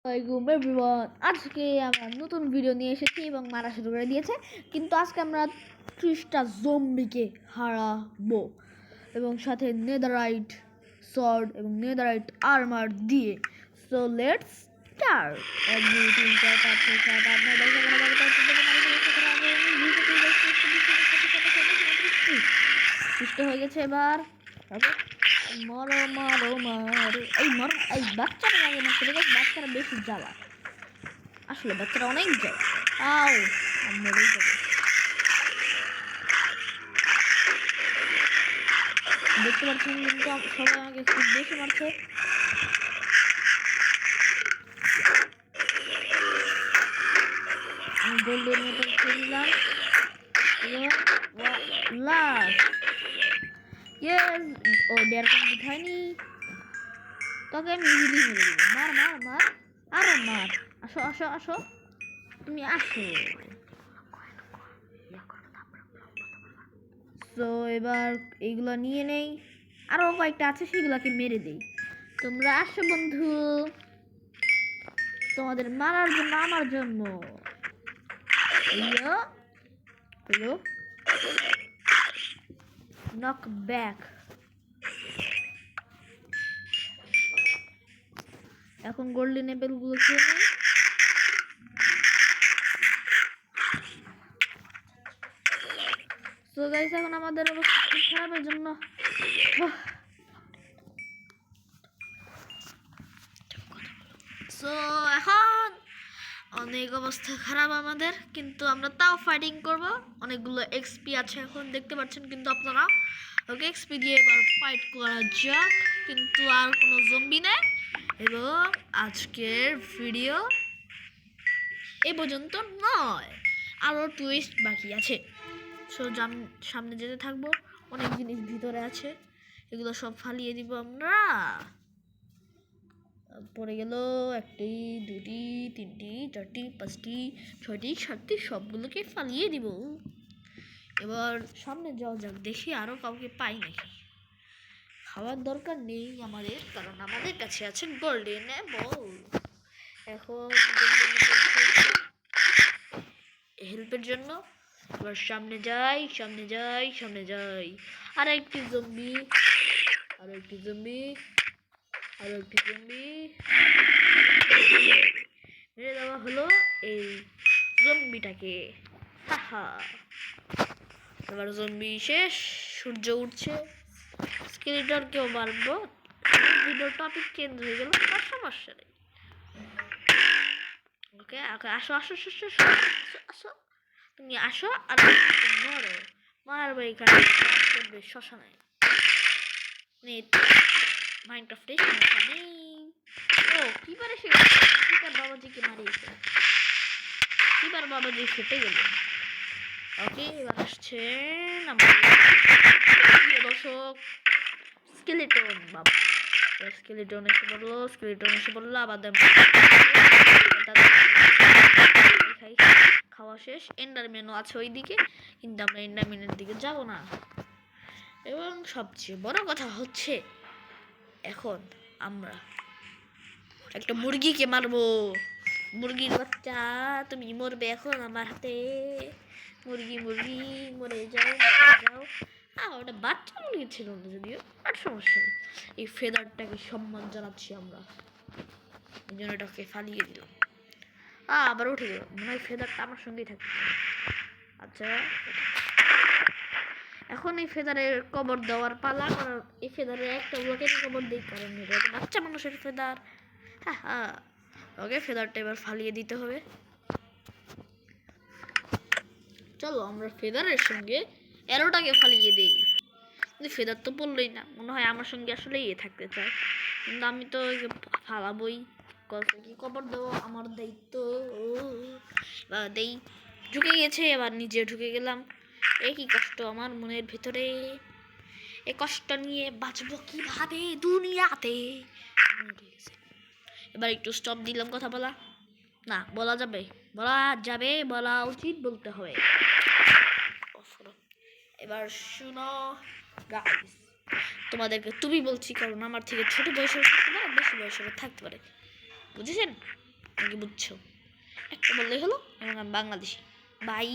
আসসালামু এভরিওয়ান, আজকে আমরা নতুন ভিডিও নিয়ে এসেছি এবং মারা শুরু করে দিয়েছে। কিন্তু আজকে আমরা 30টা জম্বিকে হারাবো এবং সাথে নেদারাইট সর্ড এবং নেদারাইট আর্মার দিয়ে। So let's start. 1 2 3 4 5 6 7 8 9 10 11 12 13 হয়ে গেছে। এবার মারো মারো মারো, এই বাচ্চারা লাগে না, বাচ্চারা বেশি জ্বালা, আসলে বাচ্চারা অনেক জ্বালা। আও মরে যাবে। দেখতে পাচ্ছেন কিন্তু সবাই আমাকে খুব বেশি মারছে। আমি গোল্ডের মতো খেয়ে নিলাম। লাস্ট ইয়েস, ও ডেয়ার কমপ্লিট হয়নি, তোকে আমি ইজিলি মেরে দেবো। মার মার মার, আরো মার। আসো আসো আসো, তুমি আসো। তো এবার এইগুলো নিয়ে নেই, আরো কয়েকটা আছে সেগুলোকে মেরে দেই। তোমরা আসো বন্ধু, তোমাদের মারার জন্য আমার জন্য। Hello knock back. এখন গোল্ডেন অ্যাপেল গুলো খেয়ে নেই। তো গাইস, এখন আমাদের অবস্থা খুব খারাপের জন্য সো এখন অনেক অবস্থা খারাপ আমাদের, কিন্তু আমরা তাও ফাইটিং করব। অনেকগুলো এক্সপি আছে এখন দেখতে পাচ্ছেন কিন্তু আপনারা। ওকে, এক্সপি দিয়ে এবার ফাইট করা যাক, কিন্তু আর কোনো জম্বি নেই। এবং আজকের ভিডিও এই পর্যন্ত নয়, আরও টুইস্ট বাকি আছে। সো সামনে যেতে থাকবো, অনেক জিনিস ভিতরে আছে, এগুলো সব ফালিয়ে দিব আমরা। পড়ে গেল 1টি 2টি 3টি 4টি 5টি 6টি 7টি, সবগুলোকে ফালিয়ে দিব। এবার সামনে যাওয়া যাক, দেখি আরও কাউকে পাই নাকি। খাওয়ার দরকার নেই আমাদের, কারণ আমাদের কাছে আছে গোল্ডেন অ্যাপল। এখন হেল্পের জন্য এবার সামনে যাই সামনে যাই সামনে যাই। আর একটি জম্বি, আরো একটি জম্বি, আরো একটি জম্বি মেরে দেওয়া হলো এই জম্বিটাকে। হাহা, এবার জম্বি শেষ, সূর্য উঠছে। স্কেলেটরকেও মারবো। ভিডিওর টপিক চেঞ্জ হয়ে গেল, আর সমস্যা নেই। ওকে ওকে, আসো আসো আসো আসো আসো, তুমি আসো আর মারো। মারবো এখানে করবে শ্মশানে। মাইনক্রাফটে সমস্যা নেই। ও কিবারে সে কিবার বাবাজিকে মারিয়েছে, কিবার বাবাজি ফেটে গেল। ওকে, এবার আসছেন আমাদের দর্শক স্কেলেটন বাবা। স্কেলেটন এসে বললো, স্কেলেটন এসে বললো আবার খাওয়া শেষ। এন্ডারম্যানও আছে ওইদিকে, কিন্তু আমরা এন্ডারম্যানের দিকে যাব না। এবং সবচেয়ে বড় কথা হচ্ছে, এখন আমরা একটা মুরগিকে মারবো। মুরগির বাচ্চা, তুমি মরবে এখন আমার হাতে। মুরগি মুরগি মরে যাও মরে যাও। ওটা বাচ্চা মুরগি ছিল না যদিও, আর সমস্যা নেই। এই ফেদারটাকে সম্মান জানাচ্ছি আমরা, এই জন্য এটাকে ফালিয়ে দিলাম। আবার উঠে গেল, মনে হয় ফেদারটা আমার সঙ্গেই থাকবে। আচ্ছা, এখন এই ফেদারের কবর দেওয়ার পালা। কারণ এই ফেদারের একটা ব্লকের কবর দিই, কারণ এটা বাচ্চা মানুষের ফেদার। হ্যাঁ, ওকে, ফেদারটা এবার ফালিয়ে দিতে হবে। চলো আমরা ফেদারের সঙ্গে অ্যারোটাকে ফালিয়ে দিই। কিন্তু ফেদার তো পড়লোই না, মনে হয় আমার সঙ্গে আসলে থাকতে চায়। কিন্তু আমি তো ফালাবই, কি কবর দেবো আমার দায়িত্ব। দেই, ঢুকে গেছে, এবার নিজে ঢুকে গেলাম। কি কষ্ট আমার মনের ভিতরে, এই কষ্ট নিয়ে বাঁচবো কিভাবে দুনিয়াতে। এবার একটু স্টপ দিলাম কথা বলা, না বলা যাবে, বলা উচিত, বলতে হবে। এবার শুনো গাইস, তোমাদেরকে তুমি বলছি, কারণ আমার থেকে ছোট বয়সের থাকতে পারে, বেশি বয়সের থাকতে পারে, বুঝেছেন? নাকি বুঝছো? একটা বললেই হলো এবং আমি বাংলাদেশি। বাই।